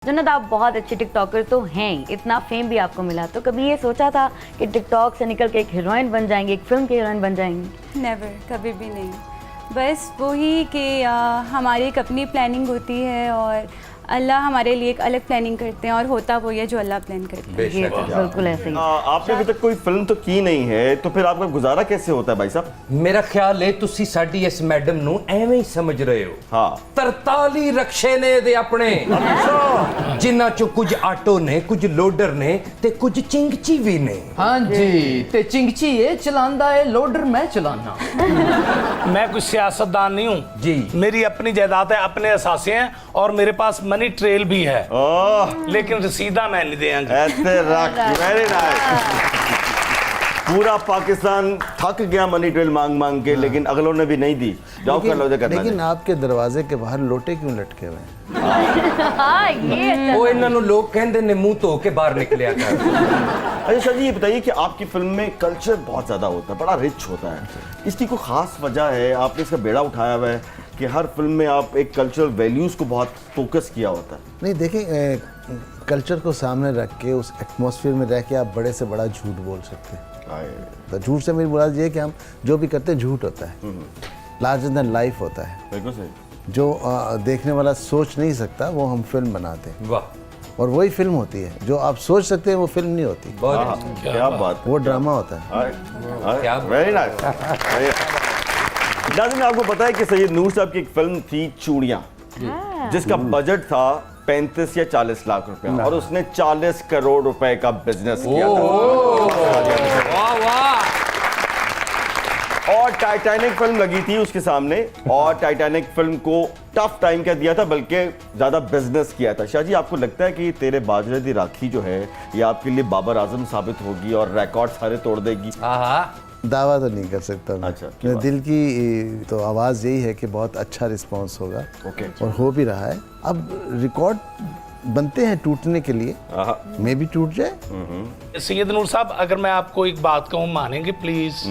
जन्नत, आप बहुत अच्छे टिकटॉकर तो हैं, इतना फेम भी आपको मिला, तो कभी ये सोचा था कि टिकटॉक से निकल के एक हीरोइन बन जाएंगी, एक फिल्म की हीरोइन बन जाएंगी? नेवर, कभी भी नहीं। बस वही कि हमारी एक अपनी प्लानिंग होती है और अल्लाह हमारे लिए एक अलग प्लानिंग करते हैं और होता वो है जो अल्लाह प्लान करते हैं। ये तो बिल्कुल ऐसे ही। आपने अभी तक कोई फिल्म तो की नहीं है, तो फिर आपका गुजारा कैसे होता है भाई साहब? मेरा ख्याल है तुसी साडी इस मैडम नु एवें ही समझ रहे हो। हाँ 43 रक्शे ने दे अपने, जिन्ना चो कुछ आटो ने, कुछ लोडर ने ते कुछ चिंगची भी ने। हाँ जी, ते चिंगची ये चलांदा है, लोडर मैं चलाना। मैं कोई सियासतदान नहीं हूँ जी, मेरी अपनी जायदाद है, अपने असासे हैं और मेरे पास मनी ट्रेल भी है, लेकिन रसीदा मैं नहीं देंगे। ऐसे रख, वेरी नाइस। पूरा पाकिस्तान थक गया मनी ट्रेल मांग मांग के, लेकिन अगलों ने भी नहीं दी। जाओ कर लो जो करना है। लेकिन आपके दरवाजे के बाहर लोटे क्यों लटके हुए हैं? हाँ, ये वो इन्हां नु लोग कहंदे ने मुंह धो के बाहर निकलिया कर। अच्छा शाह जी, ये बताइए कि आपकी फिल्म में कल्चर बहुत ज़्यादा होता है, बड़ा रिच होता है, इसकी कोई ख़ास वजह है? आपने इसका बेड़ा उठाया हुआ है कि हर फिल्म में आप एक कल्चरल वैल्यूज़ को बहुत फोकस किया होता है? नहीं देखें, कल्चर को सामने रख के उस एटमॉस्फेयर में रह के आप बड़े से बड़ा झूठ बोल सकते हैं। तो झूठ से मेरी मुराद ये है कि हम जो भी करते हैं झूठ होता है, लार्जर देन लाइफ होता है। बिल्कुल सही। जो देखने वाला सोच नहीं सकता वो हम फिल्म बनाते हैं, वाह, और वही फिल्म होती है। जो आप सोच सकते हैं वो फिल्म नहीं होती, बहुत क्या बात वो ड्रामा होता है। क्या वेरी नाइस। नाज़रीन, आपको पता है कि सैयद नूर साहब की एक फिल्म थी चूड़ियाँ, जिसका बजट था 35 या 40 लाख रुपए, और उसने 40 करोड़ रुपए का बिजनेस किया था। वाह वाह। और टाइटैनिक फिल्म लगी थी उसके सामने, और टाइटैनिक फिल्म को टफ टाइम क्या दिया था, बल्कि ज्यादा बिजनेस किया था। शाह जी, आपको लगता है कि तेरे बाजरे दी राखी जो है ये आपके लिए बाबर आजम साबित होगी और रिकॉर्ड सारे तोड़ देगी? दावा तो नहीं कर सकता मैं। अच्छा, मेरे दिल की तो आवाज़ यही है कि बहुत अच्छा रिस्पांस होगा, और हो भी रहा है। अब रिकॉर्ड बनते हैं टूटने के लिए, मैं भी टूट जाए। सैयद नूर साहब, अगर मैं आपको एक बात कहूँ, मानेंगे प्लीज?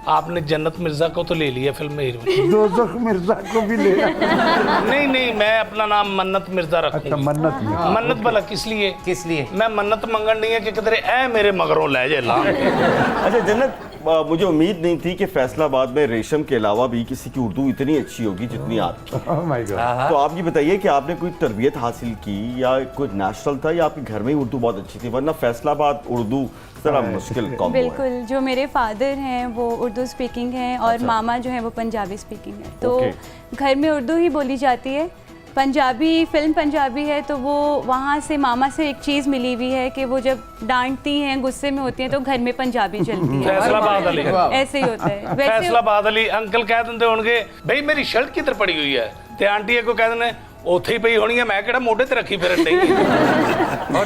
आपने जन्नत मिर्जा को तो ले लिया फिल्म में हीरोइन, दोज़ख मिर्जा को भी ले। नहीं नहीं, मैं अपना नाम मन्नत मिर्जा रखूंगी। अच्छा, मन्नत मिर्जा। मन्नत भला किस लिए? किस लिए? मैं मन्नत मंगन नहीं है कि किधरे ए मेरे मगरों ले जेला। अच्छा जन्नत, मुझे उम्मीद नहीं थी कि फैसलाबाद में रेशम के अलावा भी किसी की उर्दू इतनी अच्छी होगी जितनी आपकी। Oh my God। तो आप ये बताइए कि आपने कोई तरबियत हासिल की या कोई नेशनल था, या आपके घर में ही उर्दू बहुत अच्छी थी? वरना फैसलाबाद उर्दू जरा मुश्किल कॉम्बो है। बिल्कुल, जो मेरे फादर हैं वो उर्दू स्पीकिंग हैं और मामा जो है वो पंजाबी स्पीकिंग है, तो घर में उर्दू ही बोली जाती है। पंजाबी फिल्म पंजाबी है, तो वो वहाँ से मामा से एक चीज़ मिली हुई है कि वो जब डांटती हैं, गुस्से में होती हैं, तो घर में पंजाबी चलती है। फैसलाबाद अली, ऐसे ही होता है। वैसे फैसलाबाद अली अंकल कह देंगे होंगे, भाई मेरी शर्ट किधर पड़ी हुई है, ते आंटी को कह देने ओथे ही पई होनी है, मैं केड़ा मोढे ते रखी फिरन नहीं।